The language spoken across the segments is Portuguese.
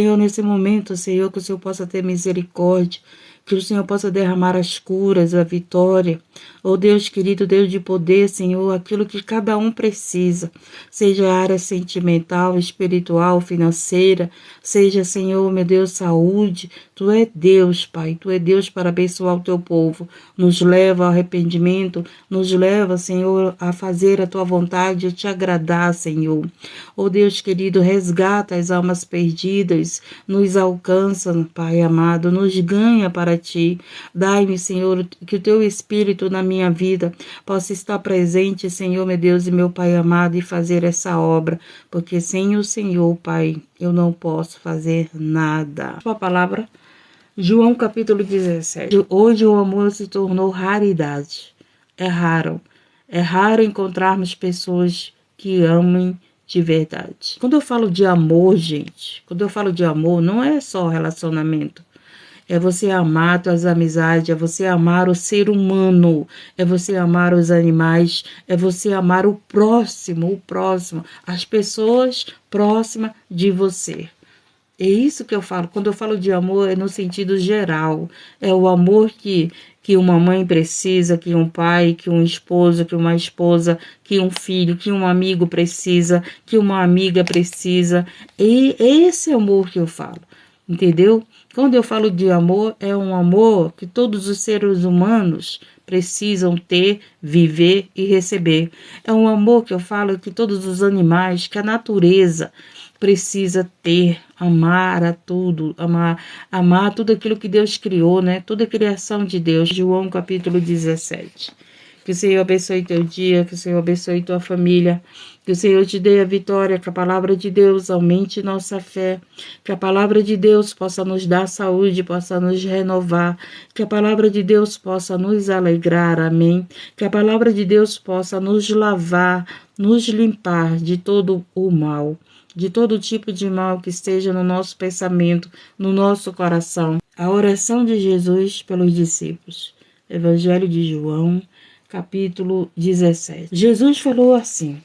Senhor, nesse momento, Senhor, que o Senhor possa ter misericórdia, que o Senhor possa derramar as curas, a vitória. Oh Deus querido, Deus de poder, Senhor, aquilo que cada um precisa, seja a área sentimental, espiritual, financeira, seja, Senhor, meu Deus, saúde. Tu é Deus, Pai, Tu é Deus para abençoar o Teu povo. Nos leva ao arrependimento, nos leva, Senhor, a fazer a Tua vontade, a Te agradar, Senhor. Oh Deus querido, resgata as almas perdidas, nos alcança, Pai amado, nos ganha para Ti. Dai-me, Senhor, que o Teu Espírito na minha vida possa estar presente, Senhor, meu Deus e meu Pai amado, e fazer essa obra, porque sem o Senhor, Pai, eu não posso fazer nada. A palavra, João capítulo 17. Hoje o amor se tornou raridade. É raro encontrarmos pessoas que amem de verdade. Quando eu falo de amor, gente, quando eu falo de amor, não é só relacionamento. É você amar as amizades, é você amar o ser humano, é você amar os animais, é você amar o próximo, as pessoas próximas de você. É isso que eu falo. Quando eu falo de amor, é no sentido geral. É o amor que uma mãe precisa, que um pai, que um esposo, que uma esposa, que um filho, que um amigo precisa, que uma amiga precisa. E esse amor que eu falo. Entendeu? Quando eu falo de amor, é um amor que todos os seres humanos precisam ter, viver e receber. É um amor que eu falo que todos os animais, que a natureza precisa ter, amar a tudo, amar tudo aquilo que Deus criou, né? Toda a criação de Deus. João capítulo 17. Que o Senhor abençoe teu dia, que o Senhor abençoe tua família, que o Senhor te dê a vitória, que a palavra de Deus aumente nossa fé, que a palavra de Deus possa nos dar saúde, possa nos renovar, que a palavra de Deus possa nos alegrar, amém? Que a palavra de Deus possa nos lavar, nos limpar de todo o mal, de todo tipo de mal que esteja no nosso pensamento, no nosso coração. A oração de Jesus pelos discípulos. Evangelho de João, capítulo 17. Jesus falou assim: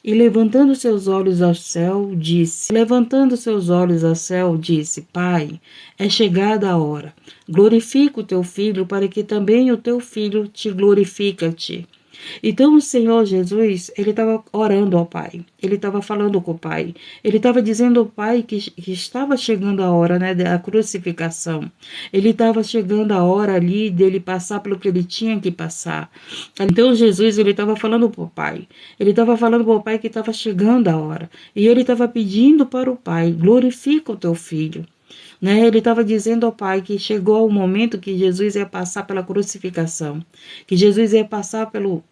e levantando seus olhos ao céu, disse: Pai, é chegada a hora. Glorifica o teu filho, para que também o teu filho te glorifique a ti. Então o Senhor Jesus, ele estava orando ao Pai, ele estava falando com o Pai, ele estava dizendo ao Pai que estava chegando a hora, né, da crucificação, ele estava chegando a hora ali dele passar pelo que ele tinha que passar. Então Jesus, ele estava falando para o Pai, que estava chegando a hora, e ele estava pedindo para o Pai: glorifica o teu filho. Né? Ele estava dizendo ao Pai que chegou o momento que Jesus ia passar pela crucificação, que Jesus ia passar pelo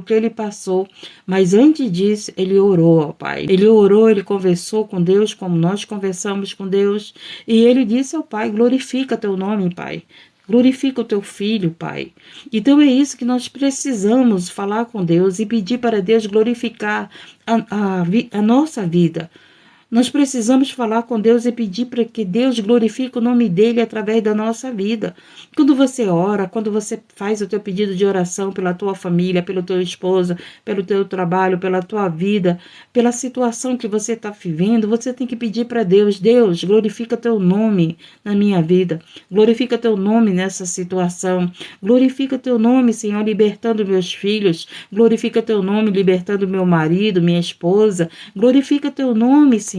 que ele passou, mas antes disso ele orou ao Pai. Ele orou, ele conversou com Deus como nós conversamos com Deus, e ele disse ao Pai: glorifica teu nome, Pai. Glorifica o teu filho, Pai. Então é isso que nós precisamos falar com Deus e pedir para Deus glorificar a nossa vida. Nós precisamos falar com Deus e pedir para que Deus glorifique o nome dele através da nossa vida. Quando você ora, quando você faz o teu pedido de oração pela tua família, pelo teu esposo, pelo teu trabalho, pela tua vida, pela situação que você está vivendo, você tem que pedir para Deus: Deus, glorifica teu nome na minha vida. Glorifica teu nome nessa situação. Glorifica teu nome, Senhor, libertando meus filhos. Glorifica teu nome, libertando meu marido, minha esposa. Glorifica teu nome, Senhor,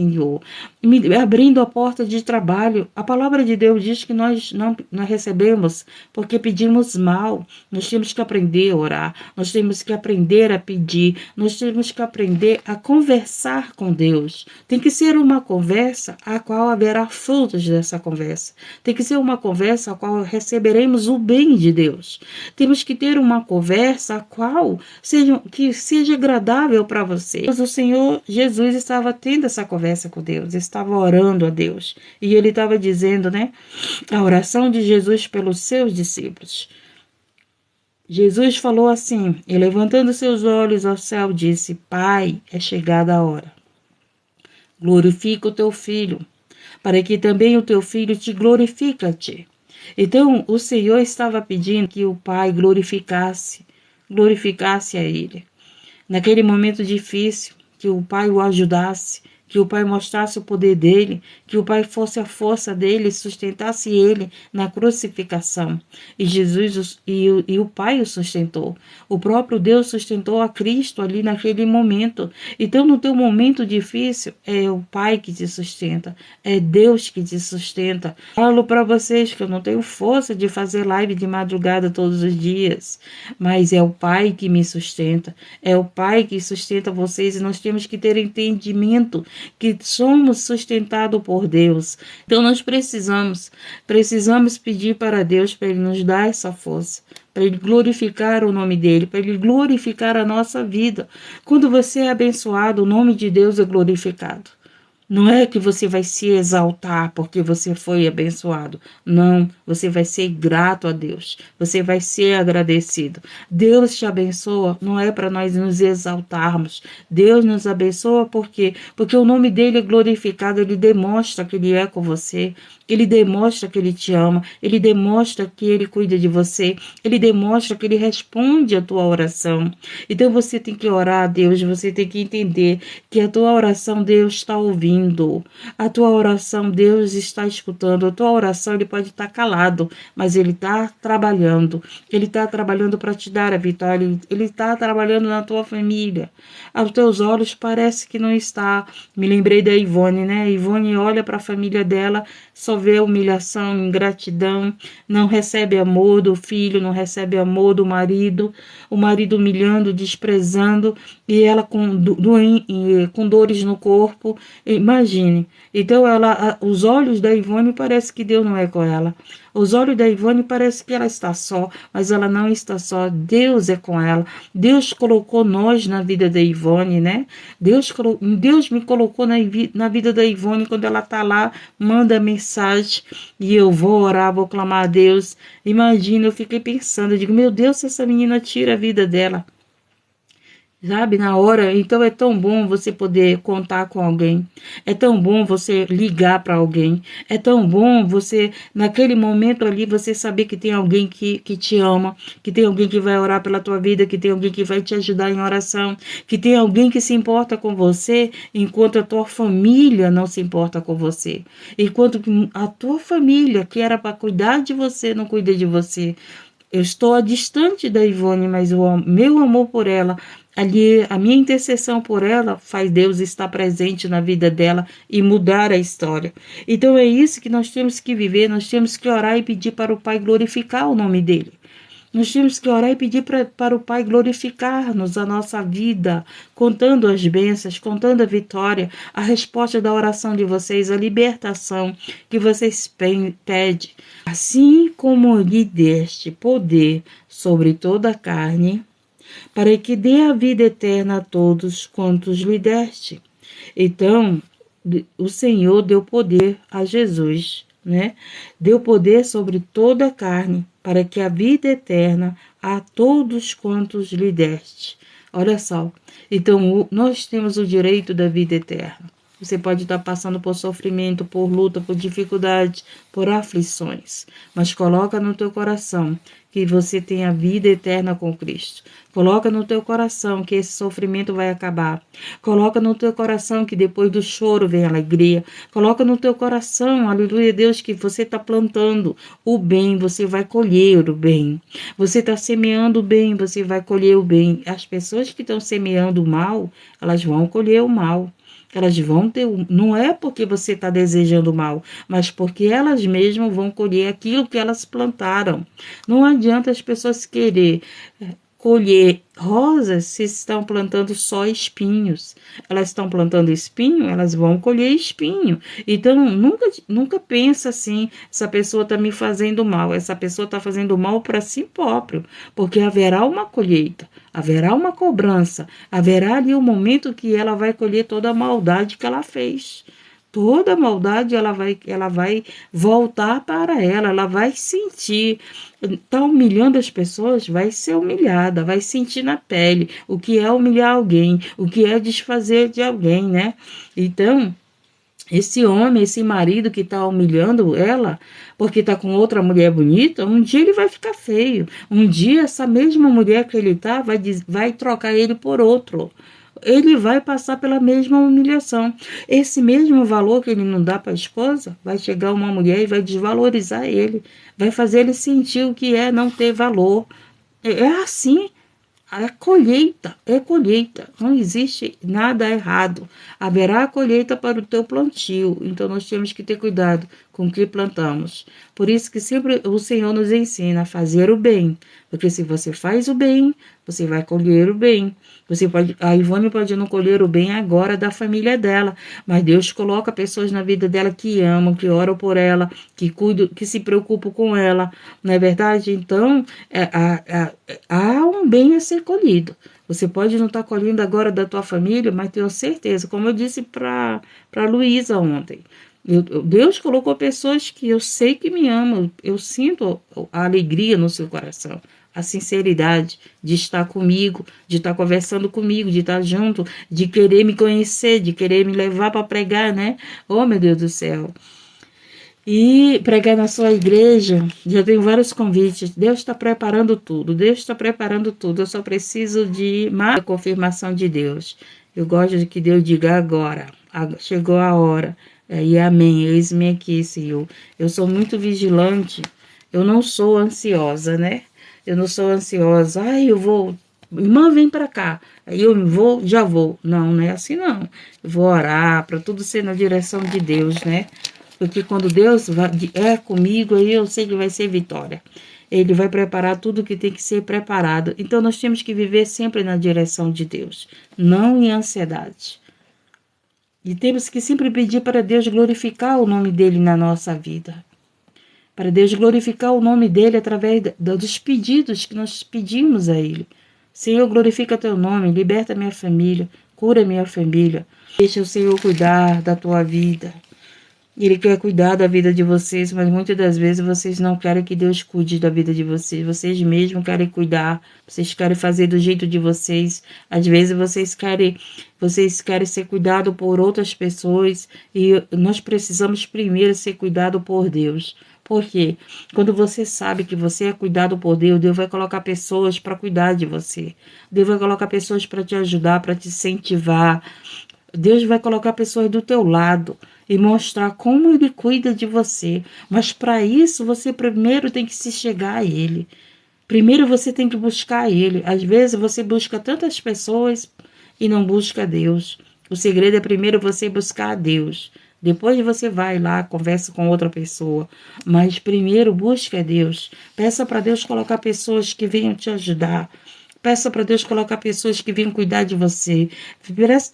abrindo a porta de trabalho. A palavra de Deus diz que nós não recebemos porque pedimos mal. Nós temos que aprender a orar, nós temos que aprender a pedir, nós temos que aprender a conversar com Deus. Tem que ser uma conversa a qual haverá frutos dessa conversa. Tem que ser uma conversa a qual receberemos o bem de Deus. Temos que ter uma conversa a qual seja agradável para você. Mas o Senhor Jesus estava tendo essa conversa com Deus, estava orando a Deus, e ele estava dizendo, né, a oração de Jesus pelos seus discípulos. Jesus falou assim, e levantando seus olhos ao céu, disse: Pai, é chegada a hora. Glorifica o teu filho, para que também o teu filho te glorifique a ti. Então, o Senhor estava pedindo que o Pai glorificasse a ele. Naquele momento difícil, que o Pai o ajudasse, que o Pai mostrasse o poder dele, que o Pai fosse a força dele, sustentasse ele na crucificação. E Jesus e o Pai o sustentou. O próprio Deus sustentou a Cristo ali naquele momento. Então, no teu momento difícil, é o Pai que te sustenta, é Deus que te sustenta. Falo para vocês que eu não tenho força de fazer live de madrugada todos os dias, mas é o Pai que me sustenta, é o Pai que sustenta vocês, e nós temos que ter entendimento que somos sustentados por Deus. Então nós precisamos pedir para Deus para Ele nos dar essa força, para Ele glorificar o nome dEle, para Ele glorificar a nossa vida. Quando você é abençoado, o nome de Deus é glorificado. Não é que você vai se exaltar porque você foi abençoado. Não, você vai ser grato a Deus. Você vai ser agradecido. Deus te abençoa, não é para nós nos exaltarmos. Deus nos abençoa porque o nome dele é glorificado, ele demonstra que ele é com você. Ele demonstra que ele te ama, ele demonstra que ele cuida de você, ele demonstra que ele responde a tua oração. Então você tem que orar a Deus, você tem que entender que a tua oração Deus está ouvindo, a tua oração Deus está escutando, a tua oração ele pode estar calado, mas ele está trabalhando para te dar a vitória, ele está trabalhando na tua família. Aos teus olhos parece que não está. Me lembrei da Ivone, né? A Ivone olha para a família dela, só vê humilhação, ingratidão, não recebe amor do filho, não recebe amor do marido, o marido humilhando, desprezando, e ela com dores no corpo. Imagine. Então os olhos da Ivone parece que Deus não é com ela. Os olhos da Ivone parece que ela está só, mas ela não está só. Deus é com ela. Deus colocou nós na vida da Ivone, né? Deus me colocou na vida da Ivone quando ela está lá, manda mensagem e eu vou orar, vou clamar a Deus. Imagina, eu fiquei pensando, eu digo, meu Deus, se essa menina tira a vida dela. Sabe, na hora, então é tão bom você poder contar com alguém, é tão bom você ligar para alguém, é tão bom você, naquele momento ali, você saber que tem alguém que te ama, que tem alguém que vai orar pela tua vida, que tem alguém que vai te ajudar em oração, que tem alguém que se importa com você, enquanto a tua família não se importa com você, enquanto a tua família, que era para cuidar de você, não cuida de você. Eu estou distante da Ivone, mas o meu amor por ela, ali, a minha intercessão por ela faz Deus estar presente na vida dela e mudar a história. Então é isso que nós temos que viver, nós temos que orar e pedir para o Pai glorificar o nome dele. Nós temos que orar e pedir para o Pai glorificar-nos a nossa vida, contando as bênçãos, contando a vitória, a resposta da oração de vocês, a libertação que vocês pedem. Assim como lhe deste poder sobre toda a carne, para que dê a vida eterna a todos quantos lhe deste. Então, o Senhor deu poder a Jesus, né? Deu poder sobre toda a carne, para que a vida eterna a todos quantos lhe deste. Olha só, então nós temos o direito da vida eterna. Você pode estar passando por sofrimento, por luta, por dificuldade, por aflições, mas coloca no teu coração que você tem a vida eterna com Cristo. Coloca no teu coração que esse sofrimento vai acabar. Coloca no teu coração que depois do choro vem a alegria. Coloca no teu coração, aleluia, Deus, que você está plantando o bem, você vai colher o bem. Você está semeando o bem, você vai colher o bem. As pessoas que estão semeando o mal, elas vão colher o mal. Elas vão ter, não é porque você está desejando mal, mas porque elas mesmas vão colher aquilo que elas plantaram. Não adianta as pessoas querer colher rosas se estão plantando só espinhos. Elas estão plantando espinho, elas vão colher espinho. Então, nunca pensa assim, essa pessoa está me fazendo mal, essa pessoa está fazendo mal para si próprio, porque haverá uma colheita, haverá uma cobrança, haverá ali um momento que ela vai colher toda a maldade que ela fez. Toda a maldade ela vai voltar para ela vai sentir. Está humilhando as pessoas, vai ser humilhada, vai sentir na pele o que é humilhar alguém, o que é desfazer de alguém, né? Então, esse homem, esse marido que está humilhando ela, porque está com outra mulher bonita, um dia ele vai ficar feio. Um dia essa mesma mulher que ele está vai trocar ele por outro. ele vai passar pela mesma humilhação. Esse mesmo valor que ele não dá para a esposa, vai chegar uma mulher e vai desvalorizar ele, vai fazer ele sentir o que é não ter valor. É assim. É colheita, é colheita. Não existe nada errado. Haverá colheita para o teu plantio. Então nós temos que ter cuidado com o que plantamos. Por isso que sempre o Senhor nos ensina a fazer o bem. Porque se você faz o bem, você vai colher o bem. A Ivone pode não colher o bem agora da família dela, mas Deus coloca pessoas na vida dela que amam, que oram por ela, que cuidam, que se preocupam com ela. Não é verdade? Então, há um bem a ser colhido. Você pode não estar colhendo agora da tua família, mas tenho certeza, como eu disse para Luísa ontem, Deus colocou pessoas que eu sei que me amam, eu sinto a alegria no seu coração, a sinceridade de estar comigo, de estar conversando comigo, de estar junto, de querer me conhecer, de querer me levar para pregar, né? Oh, meu Deus do céu! E pregar na sua igreja, já tenho vários convites. Deus está preparando tudo, Deus está preparando tudo. Eu só preciso de mais confirmação de Deus. Eu gosto de que Deus diga agora, chegou a hora. E amém, eis-me aqui, Senhor. Eu sou muito vigilante, eu não sou ansiosa, né? Eu não sou ansiosa, eu vou, irmã, vem para cá, aí eu vou, já vou. Não é assim não. Eu vou orar para tudo ser na direção de Deus, né? Porque quando Deus é comigo, aí eu sei que vai ser vitória. Ele vai preparar tudo que tem que ser preparado. Então nós temos que viver sempre na direção de Deus, não em ansiedade. E temos que sempre pedir para Deus glorificar o nome dele na nossa vida. Para Deus glorificar o nome dele através dos pedidos que nós pedimos a ele. Senhor, glorifica teu nome, liberta minha família, cura minha família. Deixa o Senhor cuidar da tua vida. Ele quer cuidar da vida de vocês, mas muitas das vezes vocês não querem que Deus cuide da vida de vocês. Vocês mesmos querem cuidar, vocês querem fazer do jeito de vocês. Às vezes vocês querem ser cuidados por outras pessoas e nós precisamos primeiro ser cuidados por Deus. Por quê? Quando você sabe que você é cuidado por Deus, Deus vai colocar pessoas para cuidar de você. Deus vai colocar pessoas para te ajudar, para te incentivar. Deus vai colocar pessoas do teu lado e mostrar como Ele cuida de você. Mas para isso, você primeiro tem que se chegar a Ele. Primeiro você tem que buscar Ele. Às vezes você busca tantas pessoas e não busca Deus. O segredo é primeiro você buscar a Deus. Depois você vai lá, conversa com outra pessoa. Mas primeiro busca a Deus. Peça para Deus colocar pessoas que venham te ajudar. Peça para Deus colocar pessoas que venham cuidar de você.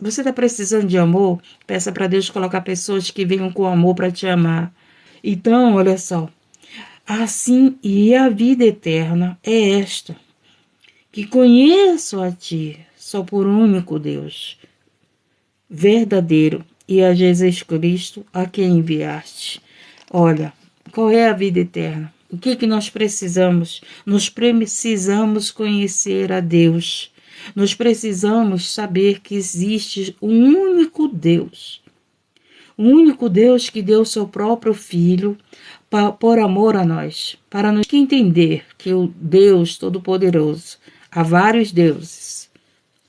Você está precisando de amor? Peça para Deus colocar pessoas que venham com amor para te amar. Então, olha só. Assim, e a vida eterna é esta: que conheço a ti, só por único Deus, verdadeiro, e a Jesus Cristo, a quem enviaste. Olha, qual é a vida eterna? O que nós precisamos? Nós precisamos conhecer a Deus. Nós precisamos saber que existe um único Deus. Um único Deus que deu seu próprio Filho por amor a nós. Para nos entender que o Deus Todo-Poderoso, há vários deuses.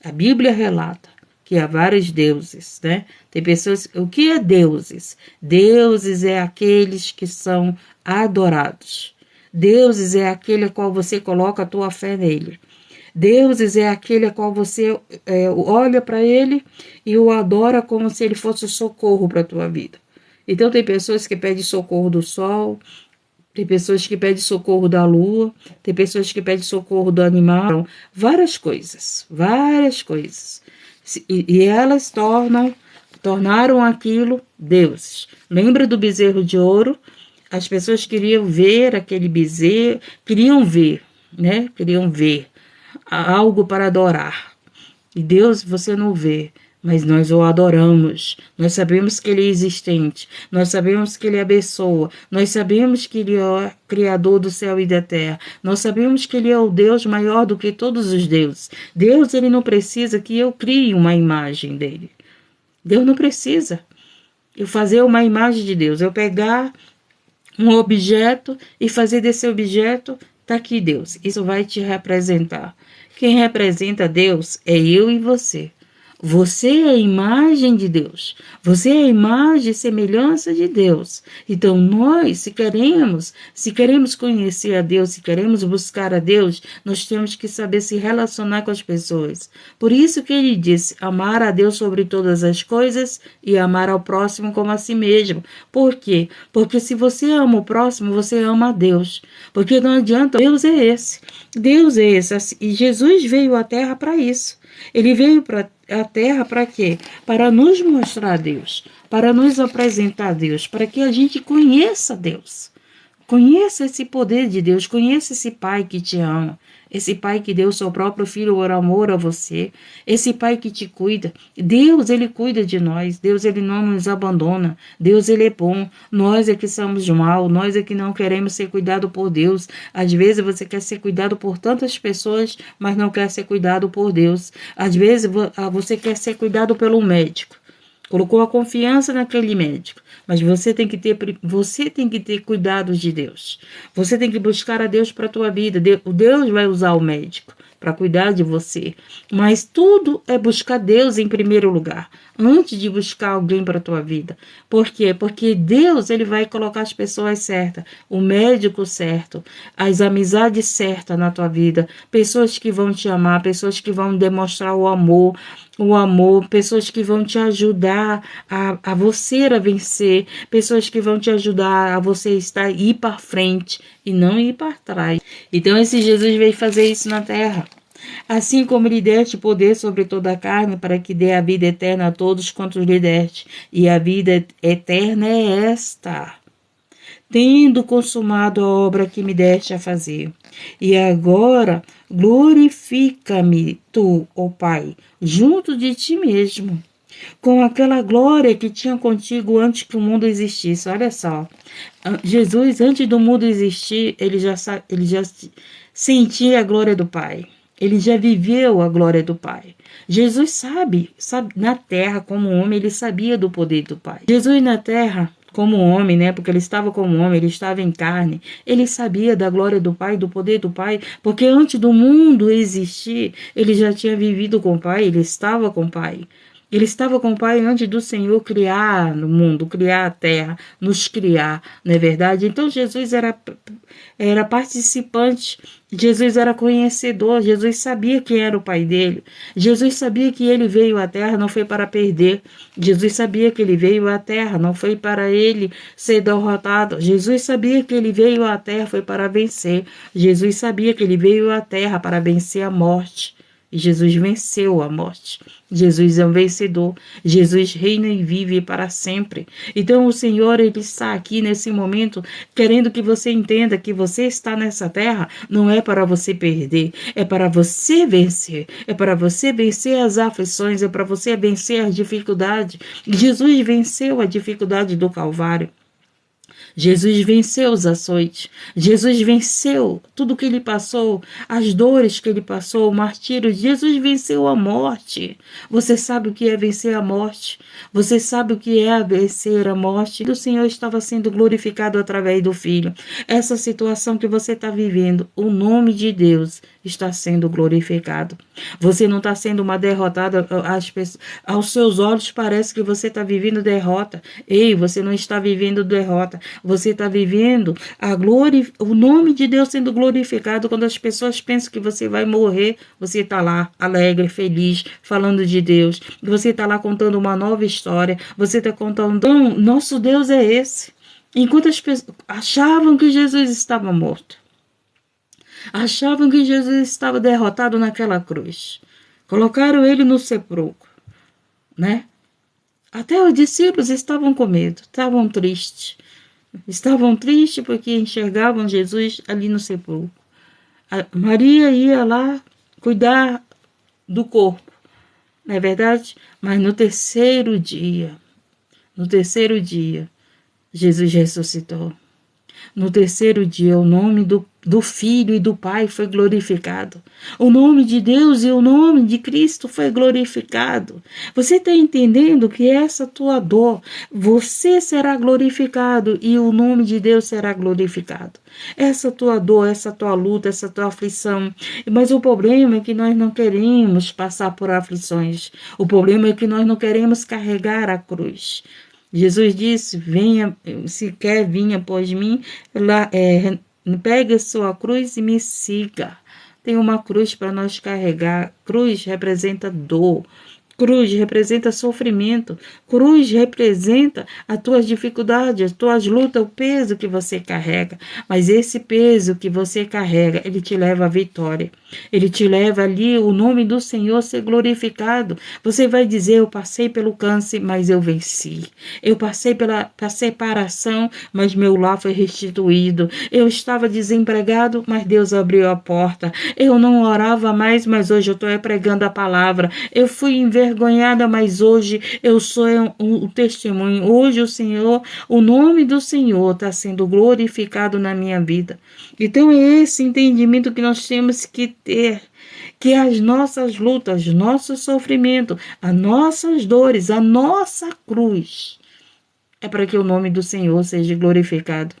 A Bíblia relata que há vários deuses, né? Tem pessoas... O que é deuses? Deuses é aqueles que são adorados. Deuses é aquele a qual você coloca a tua fé nele. Deuses é aquele a qual você olha para ele e o adora como se ele fosse socorro para a tua vida. Então tem pessoas que pedem socorro do sol, tem pessoas que pedem socorro da lua, tem pessoas que pedem socorro do animal, várias coisas. E elas tornaram aquilo deuses. Lembra do bezerro de ouro? As pessoas queriam ver aquele bezerro, queriam ver algo para adorar. E Deus você não vê, mas nós o adoramos. Nós sabemos que Ele é existente, nós sabemos que Ele abençoa, nós sabemos que Ele é o Criador do céu e da terra, nós sabemos que Ele é o Deus maior do que todos os deuses. Deus, Ele não precisa que eu crie uma imagem dEle. Deus não precisa eu fazer uma imagem de Deus, eu pegar um objeto e fazer desse objeto, tá aqui Deus, isso vai te representar. Quem representa Deus é eu e você. Você é a imagem de Deus. Você é a imagem e semelhança de Deus. Então, nós, se queremos conhecer a Deus, se queremos buscar a Deus, nós temos que saber se relacionar com as pessoas. Por isso que ele disse, amar a Deus sobre todas as coisas e amar ao próximo como a si mesmo. Por quê? Porque se você ama o próximo, você ama a Deus. Porque não adianta, Deus é esse. Deus é esse. E Jesus veio à Terra para isso. Ele veio para a Terra para quê? Para nos mostrar a Deus, para nos apresentar a Deus, para que a gente conheça Deus. Conheça esse poder de Deus, conheça esse Pai que te ama, esse Pai que deu seu próprio Filho por amor a você, esse Pai que te cuida. Deus, Ele cuida de nós, Deus, Ele não nos abandona, Deus, Ele é bom, nós é que somos mal, nós é que não queremos ser cuidado por Deus. Às vezes você quer ser cuidado por tantas pessoas, mas não quer ser cuidado por Deus. Às vezes você quer ser cuidado pelo médico. Colocou a confiança naquele médico. Mas você tem que ter cuidado de Deus. Você tem que buscar a Deus para a tua vida. Deus vai usar o médico para cuidar de você. Mas tudo é buscar Deus em primeiro lugar, antes de buscar alguém para a tua vida. Por quê? Porque Deus, Ele vai colocar as pessoas certas, o médico certo, as amizades certas na tua vida, pessoas que vão te amar, pessoas que vão demonstrar o amor, pessoas que vão te ajudar a você a vencer, pessoas que vão te ajudar a você ir para frente e não ir para trás. Então esse Jesus veio fazer isso na terra. Assim como lhe deste poder sobre toda a carne, para que dê a vida eterna a todos quantos lhe deste. E a vida eterna é esta, tendo consumado a obra que me deste a fazer. E agora glorifica-me tu, ó Pai, junto de ti mesmo, com aquela glória que tinha contigo antes que o mundo existisse. Olha só, Jesus, antes do mundo existir, ele já sentia a glória do Pai. Ele já viveu a glória do Pai. Jesus sabe, na terra, como homem, ele sabia do poder do Pai. Jesus na terra, como homem, né? Porque ele estava como homem, ele estava em carne. Ele sabia da glória do Pai, do poder do Pai, porque antes do mundo existir, ele já tinha vivido com o Pai, ele estava com o Pai. Ele estava com o Pai antes do Senhor criar no mundo, criar a terra, nos criar, não é verdade? Então Jesus era participante, Jesus era conhecedor, Jesus sabia quem era o Pai dele, Jesus sabia que ele veio à terra, não foi para perder, Jesus sabia que ele veio à terra, não foi para ele ser derrotado, Jesus sabia que ele veio à terra, foi para vencer, Jesus sabia que ele veio à terra para vencer a morte. E Jesus venceu a morte. Jesus é um vencedor. Jesus reina e vive para sempre. Então o Senhor, Ele está aqui nesse momento querendo que você entenda que você está nessa terra não é para você perder, é para você vencer. É para você vencer as aflições, é para você vencer as dificuldades. Jesus venceu a dificuldade do Calvário. Jesus venceu os açoites, Jesus venceu tudo que ele passou, as dores que ele passou, o martírio. Jesus venceu a morte. Você sabe o que é vencer a morte? Você sabe o que é vencer a morte? O Senhor estava sendo glorificado através do Filho. Essa situação que você está vivendo, o nome de Deus está sendo glorificado. Você não está sendo uma derrotada. Aos seus olhos parece que você está vivendo derrota. Ei, você não está vivendo derrota. Você está vivendo a glória, o nome de Deus sendo glorificado. Quando as pessoas pensam que você vai morrer, você está lá alegre, feliz, falando de Deus. Você está lá contando uma nova história. Você está contando, então, nosso Deus é esse. Enquanto as pessoas achavam que Jesus estava morto, achavam que Jesus estava derrotado naquela cruz, colocaram ele no sepulcro, né? Até os discípulos estavam com medo, estavam tristes. Estavam tristes porque enxergavam Jesus ali no sepulcro. A Maria ia lá cuidar do corpo, não é verdade? Mas no terceiro dia, Jesus ressuscitou. No terceiro dia, o nome do Filho e do Pai foi glorificado. O nome de Deus e o nome de Cristo foi glorificado. Você está entendendo que essa tua dor, você será glorificado e o nome de Deus será glorificado. Essa tua dor, essa tua luta, essa tua aflição. Mas o problema é que nós não queremos passar por aflições. O problema é que nós não queremos carregar a cruz. Jesus disse, venha, se quer vir após mim, pegue a sua cruz e me siga. Tem uma cruz para nós carregar. Cruz representa dor. Cruz representa sofrimento. Cruz representa as tuas dificuldades, as tuas lutas, o peso que você carrega. Mas esse peso que você carrega, ele te leva à vitória. Ele te leva ali, o nome do Senhor ser glorificado. Você vai dizer, eu passei pelo câncer, mas eu venci. Eu passei pela separação, mas meu lar foi restituído. Eu estava desempregado, mas Deus abriu a porta. Eu não orava mais, mas hoje eu estou pregando a palavra. Eu fui envergonhada, mas hoje eu sou o testemunho. Hoje o nome do Senhor está sendo glorificado na minha vida. Então é esse entendimento que nós temos que ter, que as nossas lutas, nosso sofrimento, as nossas dores, a nossa cruz, é para que o nome do Senhor seja glorificado.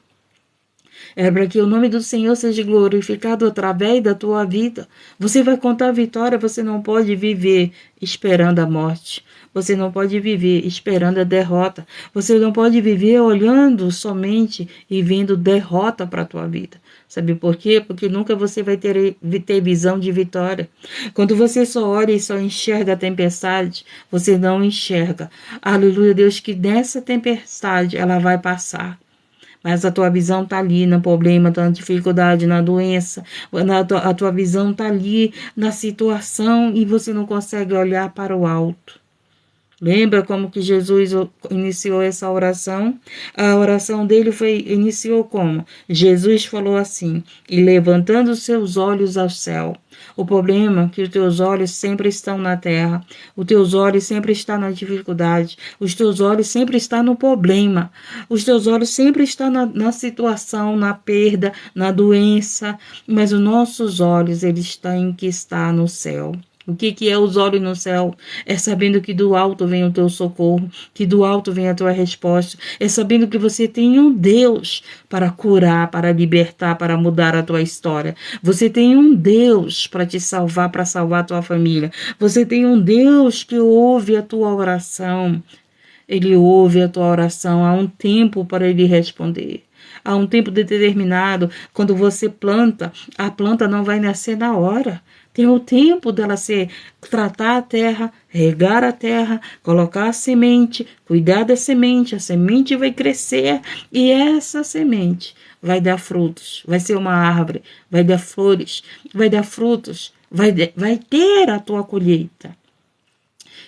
É para que o nome do Senhor seja glorificado através da tua vida. Você vai contar a vitória, você não pode viver esperando a morte. Você não pode viver esperando a derrota. Você não pode viver olhando somente e vendo derrota para a tua vida. Sabe por quê? Porque nunca você vai ter visão de vitória. Quando você só olha e só enxerga a tempestade, você não enxerga. Aleluia, Deus, que nessa tempestade ela vai passar. Mas a tua visão está ali no problema, na dificuldade, na doença. A tua visão está ali na situação e você não consegue olhar para o alto. Lembra como que Jesus iniciou essa oração? A oração dele iniciou como? Jesus falou assim, e levantando os seus olhos ao céu. O problema é que os teus olhos sempre estão na terra, os teus olhos sempre estão na dificuldade, os teus olhos sempre estão no problema, os teus olhos sempre estão na situação, na perda, na doença, mas os nossos olhos, eles estão em que está no céu. O que é os olhos no céu? É sabendo que do alto vem o teu socorro, que do alto vem a tua resposta. É sabendo que você tem um Deus para curar, para libertar, para mudar a tua história. Você tem um Deus para te salvar, para salvar a tua família. Você tem um Deus que ouve a tua oração. Ele ouve a tua oração. Há um tempo para ele responder. Há um tempo determinado. Quando você planta, a planta não vai nascer na hora. Tem o tempo dela tratar a terra, regar a terra, colocar a semente, cuidar da semente, a semente vai crescer e essa semente vai dar frutos, vai ser uma árvore, vai dar flores, vai dar frutos, vai ter a tua colheita.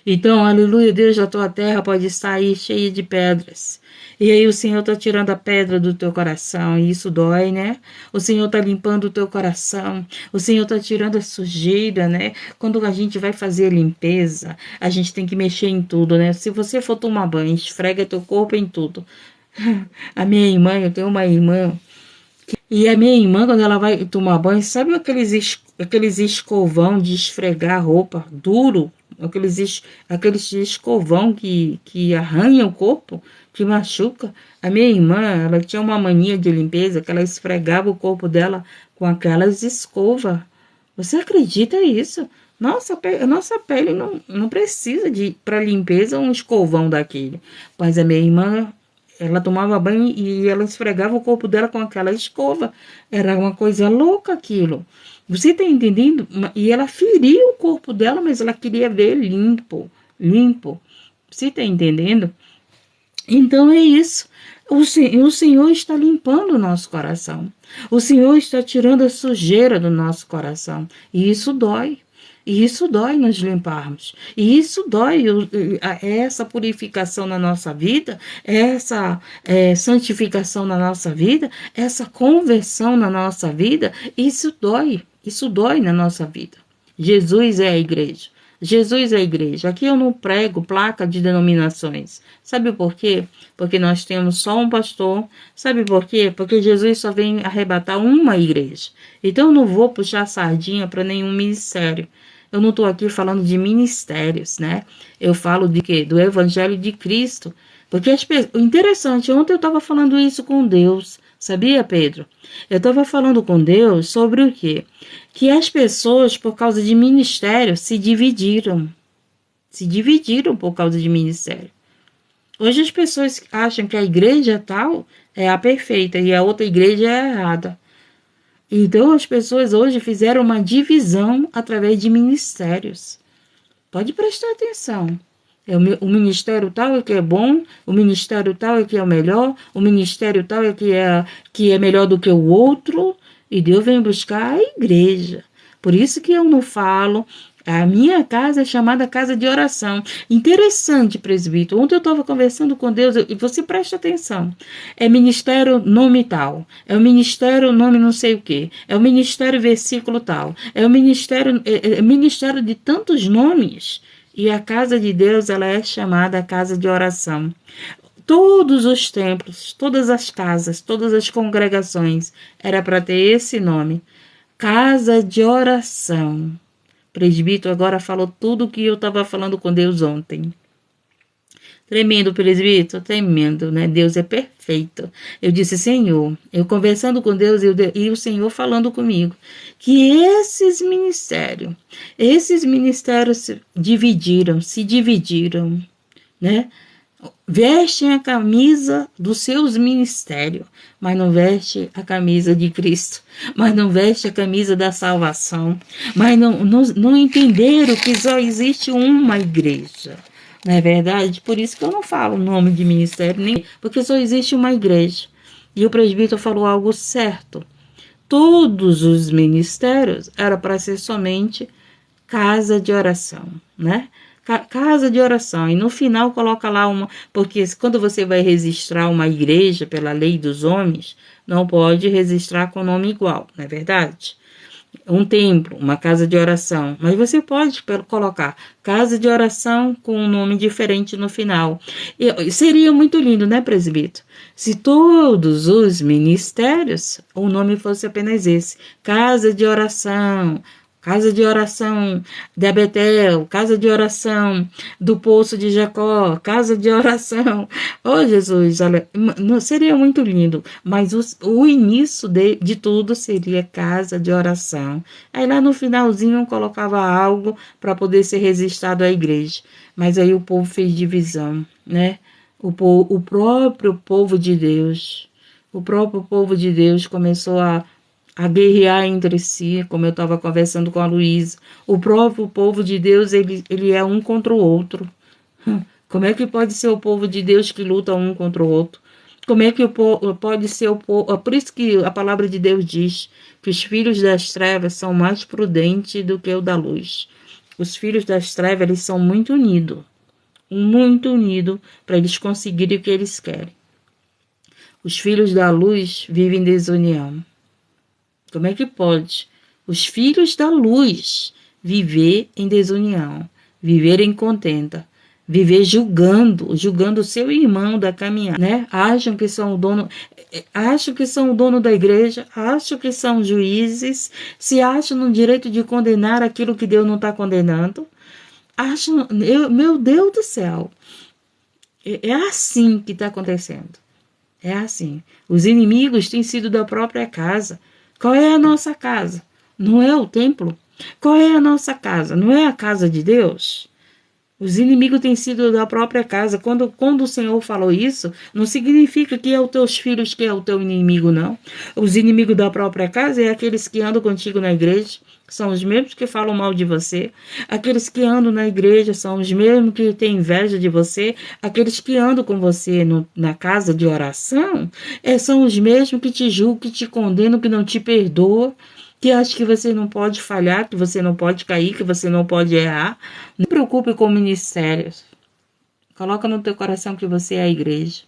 Então, aleluia, Deus, a tua terra pode estar aí cheia de pedras. E aí o Senhor está tirando a pedra do teu coração, e isso dói, né? O Senhor está limpando o teu coração, o Senhor está tirando a sujeira, né? Quando a gente vai fazer a limpeza, a gente tem que mexer em tudo, né? Se você for tomar banho, esfrega teu corpo em tudo. A minha irmã, eu tenho uma irmã, e a minha irmã, quando ela vai tomar banho, sabe aqueles escovão de esfregar roupa duro? Aqueles escovão que arranha o corpo, que machuca. A minha irmã, ela tinha uma mania de limpeza, que ela esfregava o corpo dela com aquelas escovas. Você acredita nisso? Nossa pele não precisa para limpeza um escovão daquele. Mas a minha irmã, ela tomava banho e ela esfregava o corpo dela com aquela escova. Era uma coisa louca aquilo. Você está entendendo? E ela feria o corpo dela, mas ela queria ver limpo. Você está entendendo? Então é isso. O Senhor está limpando o nosso coração. O Senhor está tirando a sujeira do nosso coração. E isso dói. E isso dói nos limparmos. E isso dói, essa purificação na nossa vida, essa santificação na nossa vida, essa conversão na nossa vida, isso dói. Isso dói na nossa vida. Jesus é a igreja. Jesus é a igreja. Aqui eu não prego placa de denominações. Sabe por quê? Porque nós temos só um pastor. Sabe por quê? Porque Jesus só vem arrebatar uma igreja. Então eu não vou puxar sardinha para nenhum ministério. Eu não estou aqui falando de ministérios, né? Eu falo de quê? Do Evangelho de Cristo. Porque interessante, ontem eu estava falando isso com Deus. Sabia, Pedro? Eu estava falando com Deus sobre o quê? Que as pessoas, por causa de ministério, se dividiram. Se dividiram por causa de ministério. Hoje as pessoas acham que a igreja tal é a perfeita e a outra igreja é a errada. Então as pessoas hoje fizeram uma divisão através de ministérios. Pode prestar atenção. O ministério tal é que é bom, o ministério tal é que é o melhor, o ministério tal é que é melhor do que o outro, e Deus vem buscar a igreja. Por isso que eu não falo, a minha casa é chamada casa de oração. Interessante, presbítero, ontem eu estava conversando com Deus, e você presta atenção, é ministério nome tal, é o ministério nome não sei o que, é o ministério versículo tal, é o ministério, ministério de tantos nomes. E a casa de Deus, ela é chamada casa de oração. Todos os templos, todas as casas, todas as congregações, era para ter esse nome. Casa de oração. O presbítero agora falou tudo o que eu estava falando com Deus ontem. Tremendo, presbítero, tremendo, né? Deus é perfeito. Eu disse, Senhor, eu conversando com Deus e o Senhor falando comigo, que esses ministérios se dividiram, né? Vestem a camisa dos seus ministérios, mas não veste a camisa de Cristo, mas não veste a camisa da salvação, mas não entenderam que só existe uma igreja. Não é verdade? Por isso que eu não falo o nome de ministério, nem porque só existe uma igreja. E o presbítero falou algo certo. Todos os ministérios era para ser somente casa de oração, né? Casa de oração. E no final coloca lá uma... Porque quando você vai registrar uma igreja pela lei dos homens, não pode registrar com nome igual, não é verdade? Um templo, uma casa de oração, mas você pode colocar casa de oração com um nome diferente no final. E seria muito lindo, né, presbítero? Se todos os ministérios, o nome fosse apenas esse, casa de oração de Betel, casa de oração do Poço de Jacó, casa de oração. Oh, Jesus, olha, não seria muito lindo, mas o início de tudo seria casa de oração. Aí lá no finalzinho colocava algo para poder ser registrado à igreja. Mas aí o povo fez divisão, né? O próprio povo de Deus começou a guerrear entre si, como eu estava conversando com a Luísa. O próprio povo de Deus, ele é um contra o outro. Como é que pode ser o povo de Deus que luta um contra o outro? Como é que pode ser o povo... Por isso que a palavra de Deus diz que os filhos das trevas são mais prudentes do que o da luz. Os filhos das trevas, eles são muito unidos para eles conseguirem o que eles querem. Os filhos da luz vivem em desunião. Como é que pode os filhos da luz viver em desunião, viver em contenda, viver julgando o seu irmão da caminhada, né? Acham que são o dono da igreja, acham que são juízes, se acham no direito de condenar aquilo que Deus não está condenando. Meu Deus do céu, é assim que está acontecendo. É assim. Os inimigos têm sido da própria casa. Qual é a nossa casa? Não é o templo? Qual é a nossa casa? Não é a casa de Deus? Os inimigos têm sido da própria casa. Quando o Senhor falou isso, não significa que é os teus filhos que é o teu inimigo, não. Os inimigos da própria casa é aqueles que andam contigo na igreja, são os mesmos que falam mal de você. Aqueles que andam na igreja são os mesmos que têm inveja de você. Aqueles que andam com você na casa de oração são os mesmos que te julgam, que te condenam, que não te perdoam, que acha que você não pode falhar, que você não pode cair, que você não pode errar. Não se preocupe com ministérios. Coloca no teu coração que você é a igreja.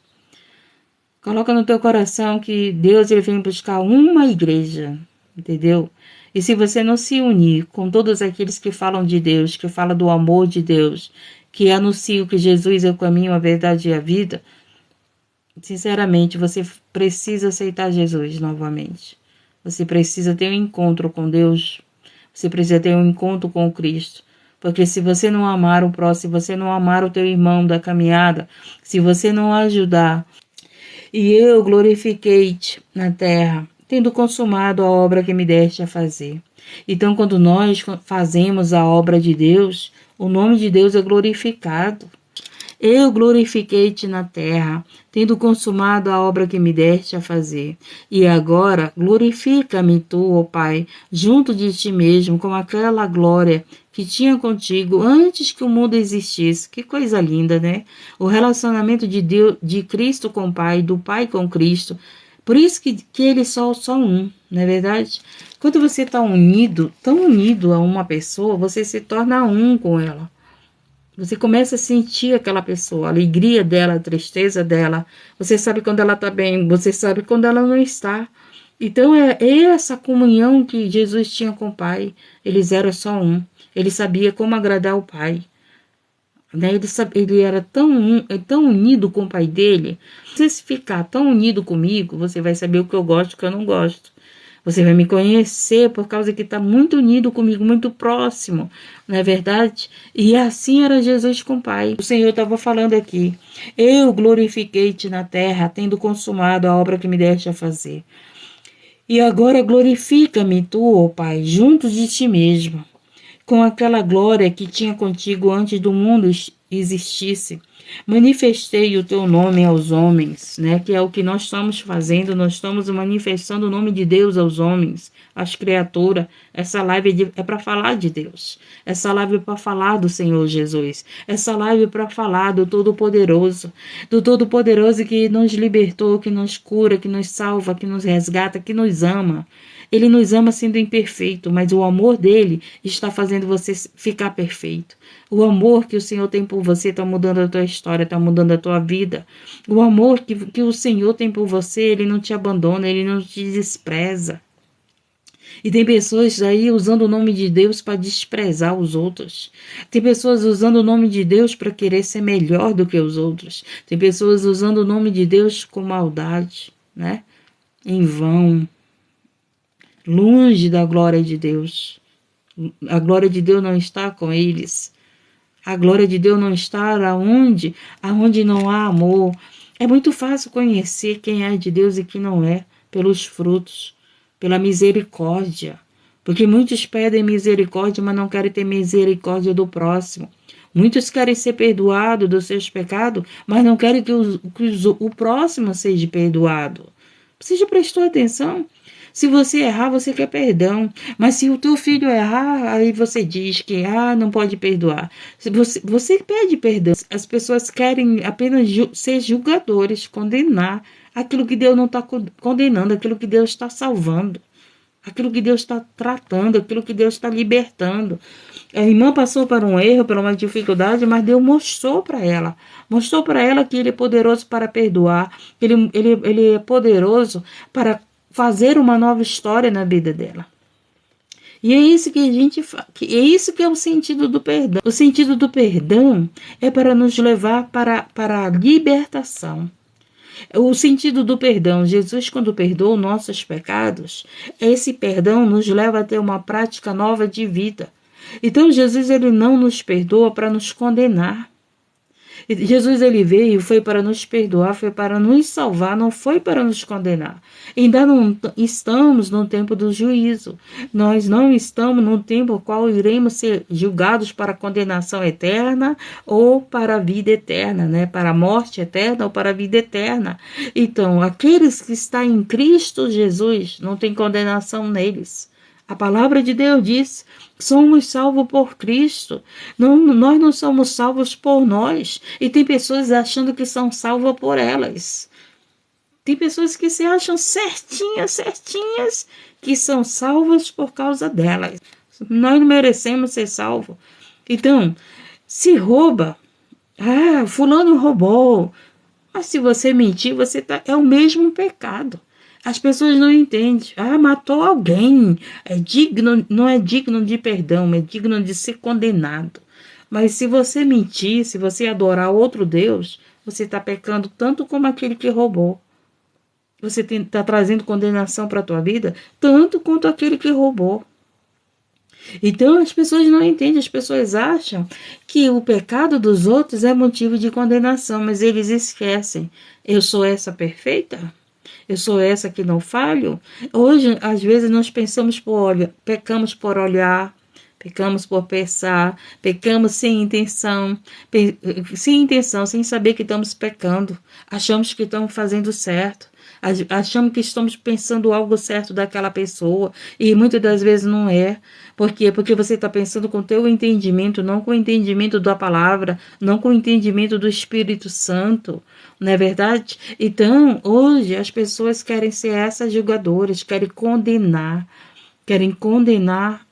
Coloca no teu coração que Deus ele vem buscar uma igreja, entendeu? E se você não se unir com todos aqueles que falam de Deus, que falam do amor de Deus, que anunciam que Jesus é o caminho, a verdade e a vida, sinceramente, você precisa aceitar Jesus novamente. Você precisa ter um encontro com Deus. Você precisa ter um encontro com Cristo. Porque se você não amar o próximo, se você não amar o teu irmão da caminhada, se você não ajudar, e eu glorifiquei-te na terra, tendo consumado a obra que me deste a fazer. Então, quando nós fazemos a obra de Deus, o nome de Deus é glorificado. Eu glorifiquei-te na terra, tendo consumado a obra que me deste a fazer. E agora glorifica-me tu, ó Pai, junto de ti mesmo, com aquela glória que tinha contigo antes que o mundo existisse. Que coisa linda, né? O relacionamento de Deus, de Cristo com o Pai, do Pai com Cristo. Por isso que eles são só um, não é verdade? Quando você está unido, tão unido a uma pessoa, você se torna um com ela. Você começa a sentir aquela pessoa, a alegria dela, a tristeza dela. Você sabe quando ela está bem, você sabe quando ela não está. Então é essa comunhão que Jesus tinha com o Pai. Eles eram só um. Ele sabia como agradar o Pai. Né? Ele era tão unido com o Pai dele. Se você ficar tão unido comigo, você vai saber o que eu gosto e o que eu não gosto. Você vai me conhecer por causa que está muito unido comigo, muito próximo, não é verdade? E assim era Jesus com o Pai. O Senhor estava falando aqui. Eu glorifiquei-te na terra, tendo consumado a obra que me deste a fazer. E agora glorifica-me tu, ó Pai, junto de ti mesmo, com aquela glória que tinha contigo antes do mundo existisse. Manifestei o teu nome aos homens, né? Que é o que nós estamos fazendo, nós estamos manifestando o nome de Deus aos homens, às criaturas. Essa live é para falar de Deus, essa live é para falar do Senhor Jesus, essa live é para falar do Todo-Poderoso que nos libertou, que nos cura, que nos salva, que nos resgata, que nos ama. Ele nos ama sendo imperfeito, mas o amor dele está fazendo você ficar perfeito. O amor que o Senhor tem por você está mudando a tua história, está mudando a tua vida. O amor que o Senhor tem por você, ele não te abandona, ele não te despreza. E tem pessoas aí usando o nome de Deus para desprezar os outros. Tem pessoas usando o nome de Deus para querer ser melhor do que os outros. Tem pessoas usando o nome de Deus com maldade, né? Em vão. Longe da glória de Deus. A glória de Deus não está com eles. A glória de Deus não está aonde não há amor. É muito fácil conhecer quem é de Deus e quem não é, pelos frutos, pela misericórdia. Porque muitos pedem misericórdia, mas não querem ter misericórdia do próximo. Muitos querem ser perdoados dos seus pecados, mas não querem que o próximo seja perdoado. Você já prestou atenção? Se você errar, você quer perdão. Mas se o teu filho errar, aí você diz que não pode perdoar. Você pede perdão. As pessoas querem apenas ser julgadores, condenar aquilo que Deus não está condenando, aquilo que Deus está salvando, aquilo que Deus está tratando, aquilo que Deus está libertando. A irmã passou por um erro, por uma dificuldade, mas Deus mostrou para ela. Mostrou para ela que Ele é poderoso para perdoar, Ele é poderoso para fazer uma nova história na vida dela. E é isso que é isso que é o sentido do perdão. O sentido do perdão é para nos levar para a libertação. O sentido do perdão, Jesus quando perdoou nossos pecados, esse perdão nos leva a ter uma prática nova de vida. Então Jesus ele não nos perdoa para nos condenar. Jesus ele veio, foi para nos perdoar, foi para nos salvar, não foi para nos condenar. Ainda não estamos no tempo do juízo. Nós não estamos no tempo no qual iremos ser julgados para a condenação eterna ou para a vida eterna, né? Para a morte eterna ou para a vida eterna. Então, aqueles que estão em Cristo Jesus, não tem condenação neles. A palavra de Deus diz: somos salvos por Cristo. Nós não somos salvos por nós. E tem pessoas achando que são salvas por elas. Tem pessoas que se acham certinhas, que são salvas por causa delas. Nós não merecemos ser salvos. Então, se rouba. Fulano roubou. Mas se você mentir, é o mesmo pecado. As pessoas não entendem. Ah, matou alguém. É digno, não é digno de perdão, é digno de ser condenado. Mas se você mentir, se você adorar outro Deus, você está pecando tanto como aquele que roubou. Você está trazendo condenação para a tua vida, tanto quanto aquele que roubou. Então as pessoas não entendem, as pessoas acham que o pecado dos outros é motivo de condenação, mas eles esquecem. Eu sou essa perfeita? Eu sou essa que não falho? Hoje, às vezes, nós pecamos por olhar, pecamos por pensar, pecamos sem intenção, sem saber que estamos pecando. Achamos que estamos fazendo certo. Achamos que estamos pensando algo certo daquela pessoa e muitas das vezes não é. Por quê? Porque você está pensando com o teu entendimento, não com o entendimento da palavra, não com o entendimento do Espírito Santo. Não é verdade? Então, hoje, as pessoas querem ser essas julgadoras, querem condenar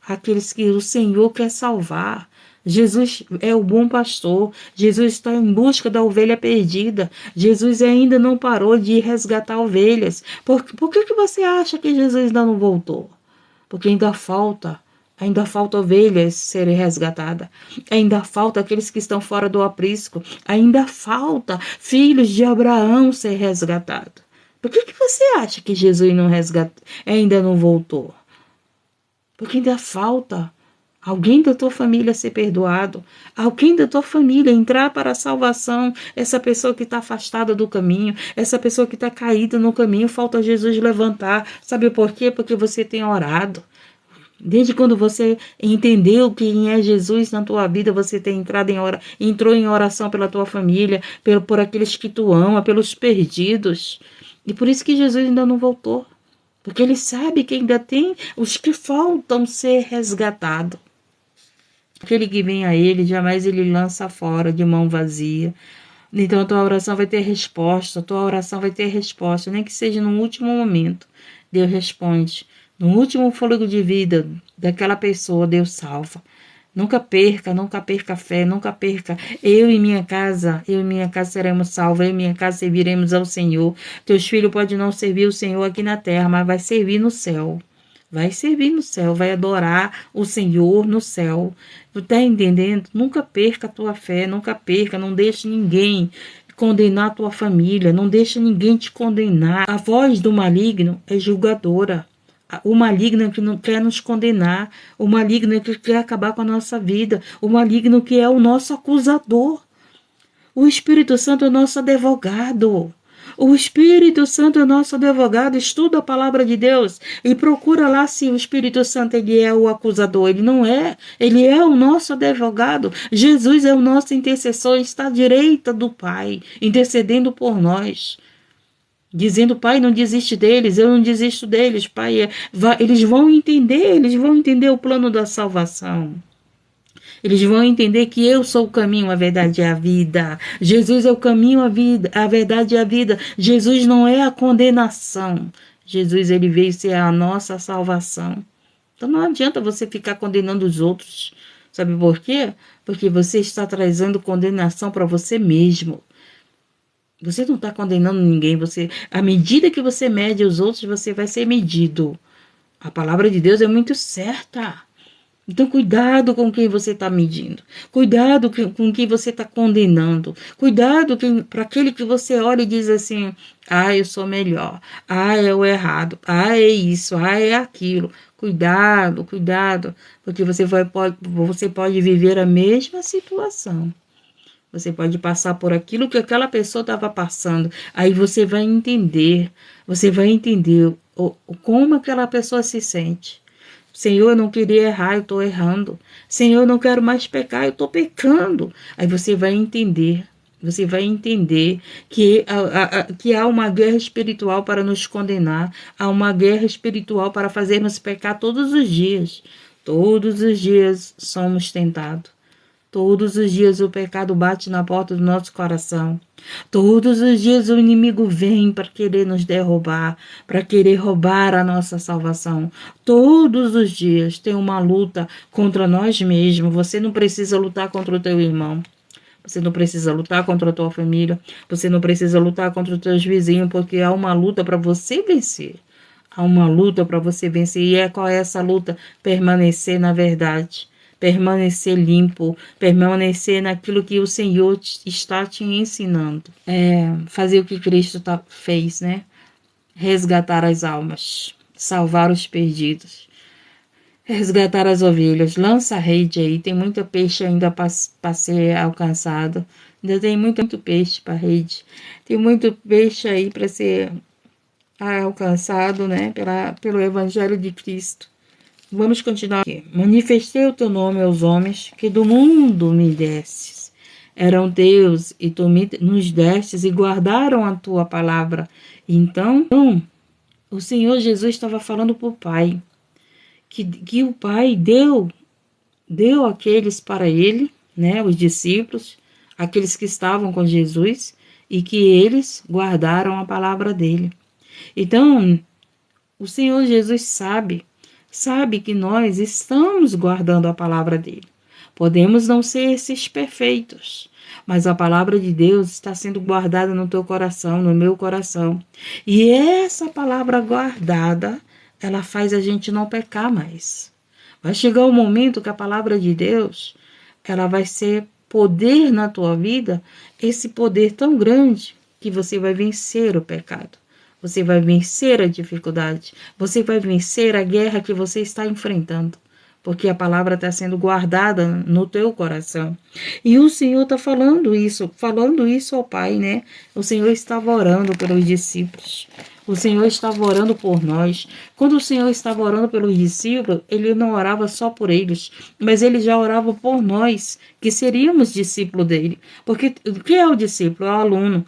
aqueles que o Senhor quer salvar. Jesus é o bom pastor. Jesus está em busca da ovelha perdida. Jesus ainda não parou de resgatar ovelhas. Por que você acha que Jesus ainda não voltou? Porque ainda falta ovelhas serem resgatadas. Ainda falta aqueles que estão fora do aprisco. Ainda falta filhos de Abraão ser resgatados. Por que você acha que Jesus ainda não voltou? Porque ainda falta alguém da tua família ser perdoado, alguém da tua família entrar para a salvação, essa pessoa que está afastada do caminho, essa pessoa que está caída no caminho, falta Jesus levantar. Sabe por quê? Porque você tem orado. Desde quando você entendeu quem é Jesus na tua vida, você tem entrou em oração pela tua família, por aqueles que tu ama, pelos perdidos. E por isso que Jesus ainda não voltou. Porque ele sabe que ainda tem os que faltam ser resgatados. Aquele que vem a ele, jamais ele lança fora de mão vazia. Então a tua oração vai ter resposta, a tua oração vai ter resposta, nem que seja no último momento. Deus responde. No último fôlego de vida daquela pessoa, Deus salva. Nunca perca a fé, nunca perca. Eu e minha casa seremos salvos, eu e minha casa serviremos ao Senhor. Teus filhos podem não servir o Senhor aqui na terra, mas vai servir no céu. Vai servir no céu, vai adorar o Senhor no céu. Tu tá entendendo? Nunca perca a tua fé, nunca perca, não deixe ninguém condenar a tua família, não deixe ninguém te condenar. A voz do maligno é julgadora. O maligno que não quer nos condenar, o maligno que quer acabar com a nossa vida, o maligno que é o nosso acusador. O Espírito Santo é o nosso advogado. O Espírito Santo é o nosso advogado. Estuda a palavra de Deus e procura lá se o Espírito Santo ele é o acusador. Ele não é. Ele é o nosso advogado. Jesus é o nosso intercessor. Está à direita do Pai, intercedendo por nós. Dizendo, Pai, não desiste deles, eu não desisto deles, Pai. Eles vão entender o plano da salvação. Eles vão entender que eu sou o caminho, a verdade e a vida. Jesus é o caminho, a vida, a verdade e a vida. Jesus não é a condenação. Jesus, ele veio ser a nossa salvação. Então não adianta você ficar condenando os outros. Sabe por quê? Porque você está trazendo condenação para você mesmo. Você não está condenando ninguém. À medida que você mede os outros, você vai ser medido. A palavra de Deus é muito certa. Então, cuidado com quem você está medindo. Cuidado com quem você está condenando. Cuidado para aquele que você olha e diz assim, eu sou melhor. É o errado. É isso. É aquilo. Cuidado. Porque você pode viver a mesma situação. Você pode passar por aquilo que aquela pessoa estava passando. Aí você vai entender como aquela pessoa se sente. Senhor, eu não queria errar, eu estou errando. Senhor, eu não quero mais pecar, eu estou pecando. Aí você vai entender que há uma guerra espiritual para nos condenar, há uma guerra espiritual para fazermos pecar todos os dias. Todos os dias somos tentados. Todos os dias o pecado bate na porta do nosso coração. Todos os dias o inimigo vem para querer nos derrubar, para querer roubar a nossa salvação. Todos os dias tem uma luta contra nós mesmos. Você não precisa lutar contra o teu irmão. Você não precisa lutar contra a tua família. Você não precisa lutar contra os teus vizinhos, porque há uma luta para você vencer. Há uma luta para você vencer. E qual é essa luta? Permanecer na verdade. Permanecer limpo. Permanecer naquilo que o Senhor está te ensinando. Fazer o que Cristo fez, né? Resgatar as almas. Salvar os perdidos. Resgatar as ovelhas. Lança a rede aí. Tem muito peixe ainda para ser alcançado. Ainda tem muito peixe para a rede. Tem muito peixe aí para ser alcançado, né, pelo Evangelho de Cristo. Vamos continuar aqui. Manifestei o teu nome aos homens que do mundo me destes. Eram teus e tu nos destes e guardaram a tua palavra. Então o Senhor Jesus estava falando para o Pai. Que o Pai deu aqueles para ele, né, os discípulos, aqueles que estavam com Jesus, e que eles guardaram a palavra dele. Então, o Senhor Jesus sabe que nós estamos guardando a palavra dele. Podemos não ser esses perfeitos, mas a palavra de Deus está sendo guardada no teu coração, no meu coração. E essa palavra guardada, ela faz a gente não pecar mais. Vai chegar o momento que a palavra de Deus, ela vai ser poder na tua vida, esse poder tão grande que você vai vencer o pecado. Você vai vencer a dificuldade. Você vai vencer a guerra que você está enfrentando. Porque a palavra está sendo guardada no teu coração. E o Senhor está falando isso ao Pai, né? O Senhor estava orando pelos discípulos. O Senhor estava orando por nós. Quando o Senhor estava orando pelos discípulos, ele não orava só por eles, mas ele já orava por nós, que seríamos discípulos dele. Porque o que é o discípulo? É o aluno.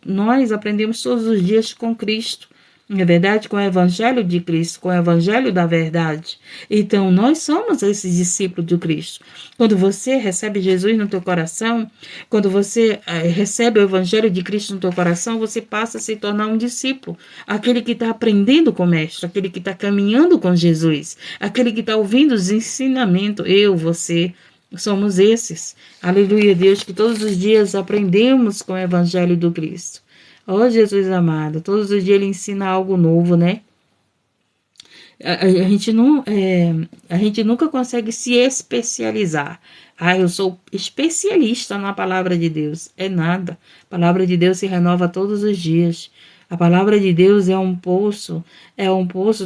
Nós aprendemos todos os dias com Cristo. Na verdade, com o Evangelho de Cristo, com o Evangelho da verdade. Então, nós somos esses discípulos de Cristo. Quando você recebe Jesus no teu coração, quando você recebe o Evangelho de Cristo no teu coração, você passa a se tornar um discípulo. Aquele que está aprendendo com o Mestre, aquele que está caminhando com Jesus, aquele que está ouvindo os ensinamentos. Eu, você, somos esses. Aleluia, Deus, que todos os dias aprendemos com o Evangelho do Cristo. Oh, Jesus amado, todos os dias ele ensina algo novo, né? A gente nunca consegue se especializar. Eu sou especialista na palavra de Deus. É nada. A palavra de Deus se renova todos os dias. A palavra de Deus é um poço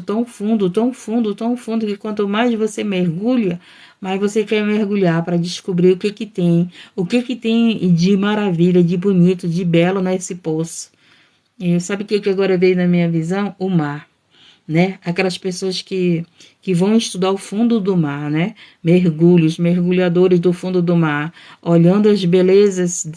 tão fundo, tão fundo, tão fundo, que quanto mais você mergulha, mais você quer mergulhar para descobrir o que tem de maravilha, de bonito, de belo nesse poço. E sabe o que agora veio na minha visão? O mar, né? Aquelas pessoas que vão estudar o fundo do mar, né? Mergulhadores do fundo do mar, olhando as belezas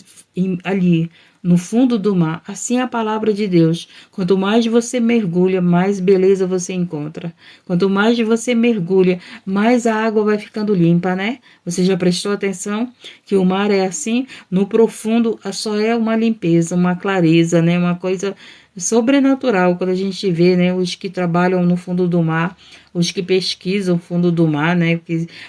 ali no fundo do mar. Assim é a palavra de Deus. Quanto mais você mergulha, mais beleza você encontra. Quanto mais você mergulha, mais a água vai ficando limpa, né? Você já prestou atenção que o mar é assim? No profundo só é uma limpeza, uma clareza, né? Uma coisa sobrenatural quando a gente vê, né, os que trabalham no fundo do mar, os que pesquisam o fundo do mar, né,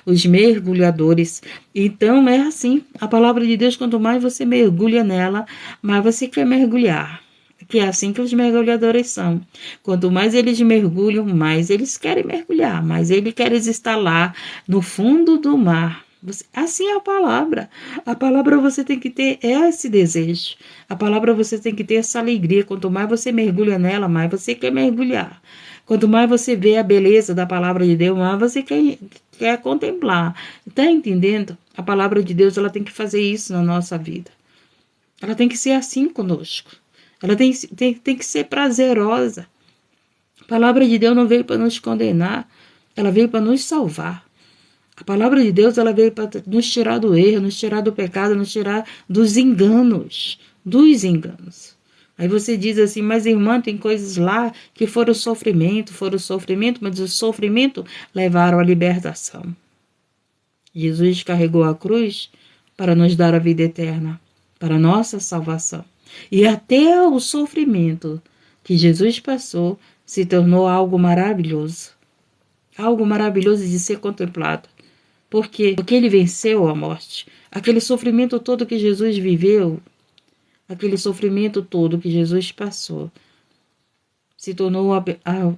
os mergulhadores. Então é assim, a palavra de Deus, quanto mais você mergulha nela, mais você quer mergulhar. Que é assim que os mergulhadores são. Quanto mais eles mergulham, mais eles querem mergulhar, mais eles querem estar lá no fundo do mar. Assim é a palavra. A palavra você tem que ter esse desejo. A palavra você tem que ter essa alegria. Quanto mais você mergulha nela, mais você quer mergulhar. Quanto mais você vê a beleza da palavra de Deus, mais você quer contemplar. Está entendendo? A palavra de Deus, ela tem que fazer isso na nossa vida. Ela tem que ser assim conosco. Ela tem que ser prazerosa. A palavra de Deus não veio para nos condenar. Ela veio para nos salvar. A palavra de Deus, ela veio para nos tirar do erro, nos tirar do pecado, nos tirar dos enganos. Aí você diz assim, mas irmã, tem coisas lá que foram sofrimento, mas o sofrimento levaram à libertação. Jesus carregou a cruz para nos dar a vida eterna, para a nossa salvação. E até o sofrimento que Jesus passou se tornou algo maravilhoso de ser contemplado. Por quê? Porque ele venceu a morte. Aquele sofrimento todo que Jesus viveu, aquele sofrimento todo que Jesus passou, se tornou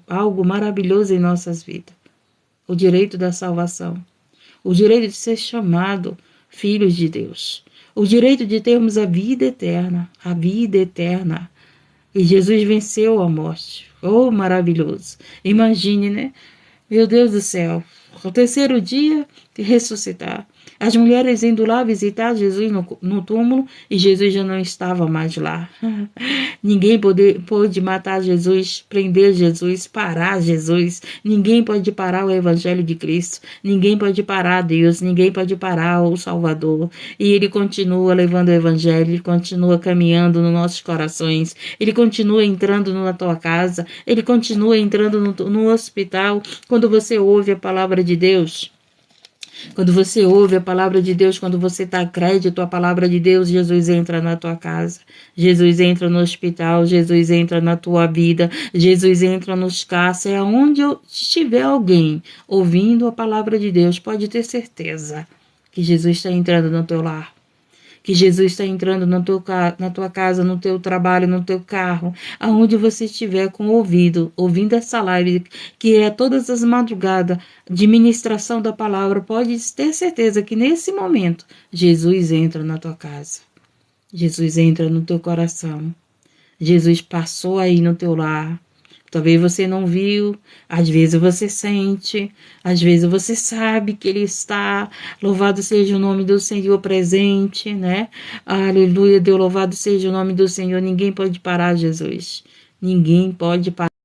algo maravilhoso em nossas vidas. O direito da salvação, o direito de ser chamado filhos de Deus, o direito de termos a vida eterna, a vida eterna. E Jesus venceu a morte. Oh, maravilhoso. Imagine, né? Meu Deus do céu. Ao terceiro dia, ressuscitar. As mulheres indo lá visitar Jesus no túmulo e Jesus já não estava mais lá. Ninguém pôde matar Jesus, prender Jesus, parar Jesus. Ninguém pode parar o Evangelho de Cristo. Ninguém pode parar Deus. Ninguém pode parar o Salvador. E Ele continua levando o Evangelho. Ele continua caminhando nos nossos corações. Ele continua entrando na tua casa. Ele continua entrando no hospital. Quando você ouve a palavra de Deus, quando você ouve a palavra de Deus, quando você dá crédito à palavra de Deus, Jesus entra na tua casa, Jesus entra no hospital, Jesus entra na tua vida, Jesus entra nos carros, é onde estiver alguém ouvindo a palavra de Deus, pode ter certeza que Jesus está entrando no teu lar. Que Jesus está entrando na tua casa, no teu trabalho, no teu carro, aonde você estiver com o ouvido, ouvindo essa live, que é todas as madrugadas de ministração da palavra, pode ter certeza que nesse momento Jesus entra na tua casa. Jesus entra no teu coração. Jesus passou aí no teu lar. Talvez você não viu, às vezes você sente, às vezes você sabe que Ele está. Louvado seja o nome do Senhor presente, né? Aleluia, Deus, louvado seja o nome do Senhor. Ninguém pode parar Jesus. Ninguém pode parar.